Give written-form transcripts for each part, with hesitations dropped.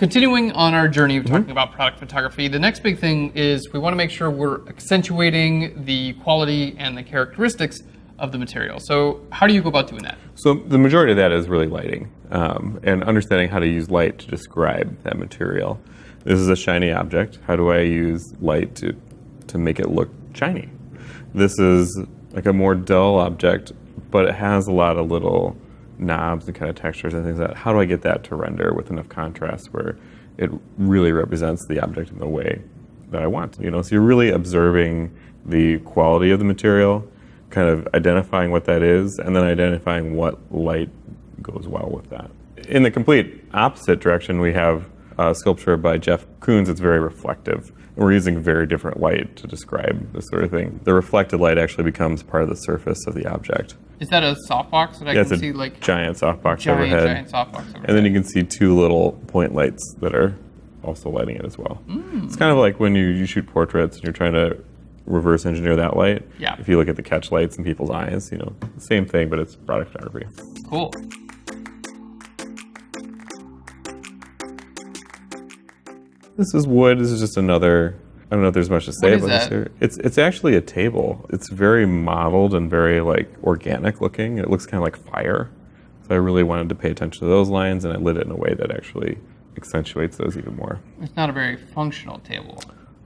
Continuing on our journey of talking about product photography, the next big thing is we want to make sure we're accentuating the quality and the characteristics of the material. So how do you go about doing that? So the majority of that is really lighting and understanding how to use light to describe that material. This is a shiny object. How do I use light to make it look shiny? This is like a more dull object, but it has a lot of little knobs and kind of textures and things like that. How do I get that to render with enough contrast where it really represents the object in the way that I want? So you're really observing the quality of the material, kind of identifying what that is, and then identifying what light goes well with that. In the complete opposite direction, we have a sculpture by Jeff Koons. It's very reflective. And we're using very different light to describe this sort of thing. The reflected light actually becomes part of the surface of the object. Is that a softbox that I can see? Like giant softbox overhead. Giant softbox overhead. And then you can see two little point lights that are also lighting it as well. It's kind of like when you shoot portraits and you're trying to reverse engineer that light. Yeah. If you look at the catch lights in people's eyes, same thing, but it's product photography. Cool. This is wood. This is just another, I don't know if there's much to say about this here. It's actually a table. It's very modeled and very organic looking. It looks kind of like fire. So I really wanted to pay attention to those lines, and I lit it in a way that actually accentuates those even more. It's not a very functional table.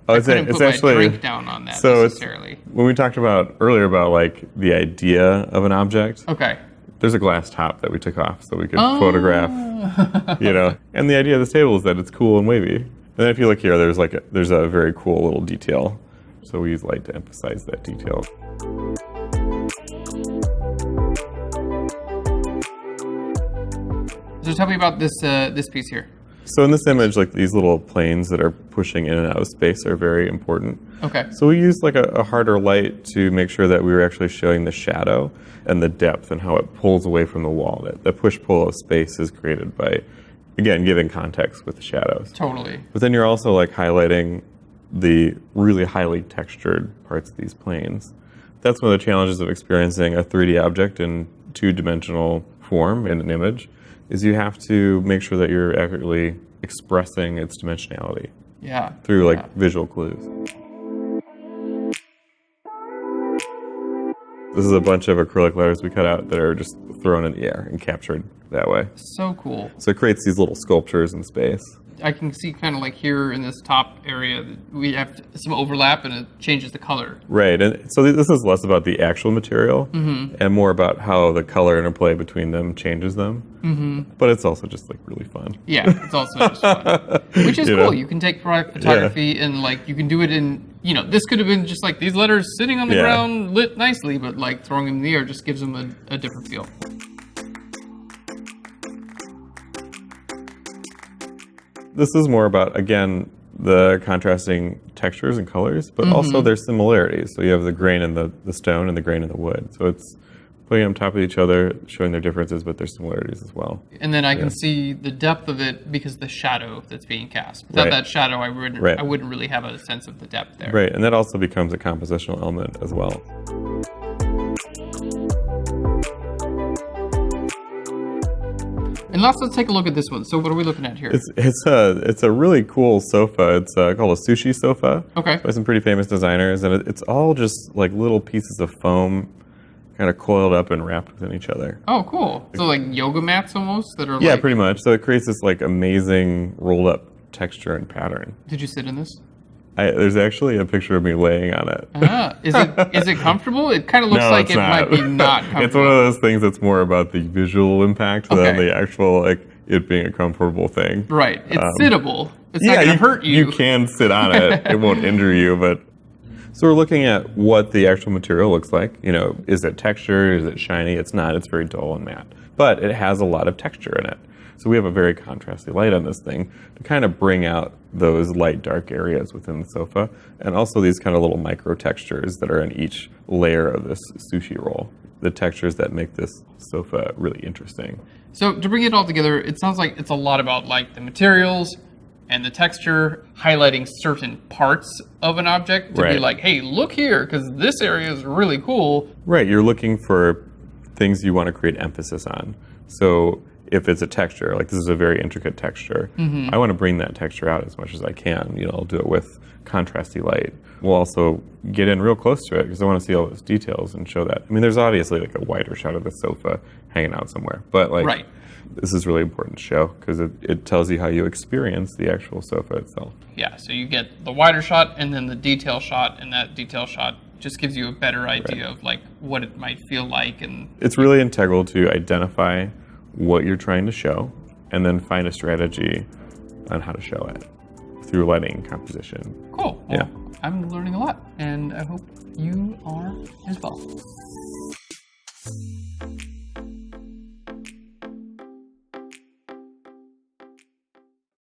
Oh, I couldn't put my drink down on that necessarily. When we talked about earlier about the idea of an object. Okay. There's a glass top that we took off so we could photograph, And the idea of this table is that it's cool and wavy. And then if you look here, there's a very cool little detail. So we use light to emphasize that detail. So tell me about this piece here. So in this image, these little planes that are pushing in and out of space are very important. Okay. So we used a harder light to make sure that we were actually showing the shadow and the depth and how it pulls away from the wall. The push-pull of space is created by, again, giving context with the shadows. Totally. But then you're also highlighting the really highly textured parts of these planes. That's one of the challenges of experiencing a 3D object in two-dimensional form in an image, is you have to make sure that you're accurately expressing its dimensionality. Yeah. Through visual clues. This is a bunch of acrylic letters we cut out that are just thrown in the air and captured that way. So cool. So it creates these little sculptures in space. I can see kind of here in this top area that we have some overlap and it changes the color. Right, and so this is less about the actual material and more about how the color interplay between them changes them. But it's also just really fun. Yeah, it's also just fun. Which is cool. You can take product photography and you can do it in, this could have been just these letters sitting on the ground lit nicely, but throwing them in the air just gives them a different feel. This is more about, again, the contrasting textures and colors, but also their similarities. So you have the grain in the stone and the grain in the wood. So it's putting them on top of each other, showing their differences, but their similarities as well. And then I can see the depth of it because of the shadow that's being cast. Without that shadow, I wouldn't really have a sense of the depth there. Right, and that also becomes a compositional element as well. And let's take a look at this one. So what are we looking at here? It's a really cool sofa. It's called a sushi sofa. Okay. By some pretty famous designers, and it's all just little pieces of foam, kind of coiled up and wrapped within each other. Oh, cool. So yoga mats almost that are pretty much. So it creates this amazing rolled up texture and pattern. Did you sit in this? There's actually a picture of me laying on it. Is it comfortable? It kind of looks like it might be not comfortable. It's one of those things that's more about the visual impact than the actual it being a comfortable thing. Right. It's sittable. It's not going to hurt you. You can sit on it. It won't injure you, but. So we're looking at what the actual material looks like. Is it textured? Is it shiny? It's not. It's very dull and matte. But it has a lot of texture in it. So we have a very contrasty light on this thing to kind of bring out those light dark areas within the sofa, and also these kind of little micro textures that are in each layer of this sushi roll. The textures that make this sofa really interesting. So to bring it all together, it sounds like it's a lot about the materials and the texture, highlighting certain parts of an object to be hey, look here, because this area is really cool. Right, you're looking for things you want to create emphasis on. So if it's a texture, like this is a very intricate texture, I want to bring that texture out as much as I can. You know, I'll do it with contrasty light. We'll also get in real close to it because I want to see all those details and show that. I mean, there's obviously like a wider shot of the sofa hanging out somewhere, but like this is really important to show because it tells you how you experience the actual sofa itself. Yeah, so you get the wider shot and then the detail shot, and that detail shot just gives you a better idea of like what it might feel like. And it's really integral to identify what you're trying to show and then find a strategy on how to show it through lighting composition. Cool. Well, I'm learning a lot, and I hope you are as well.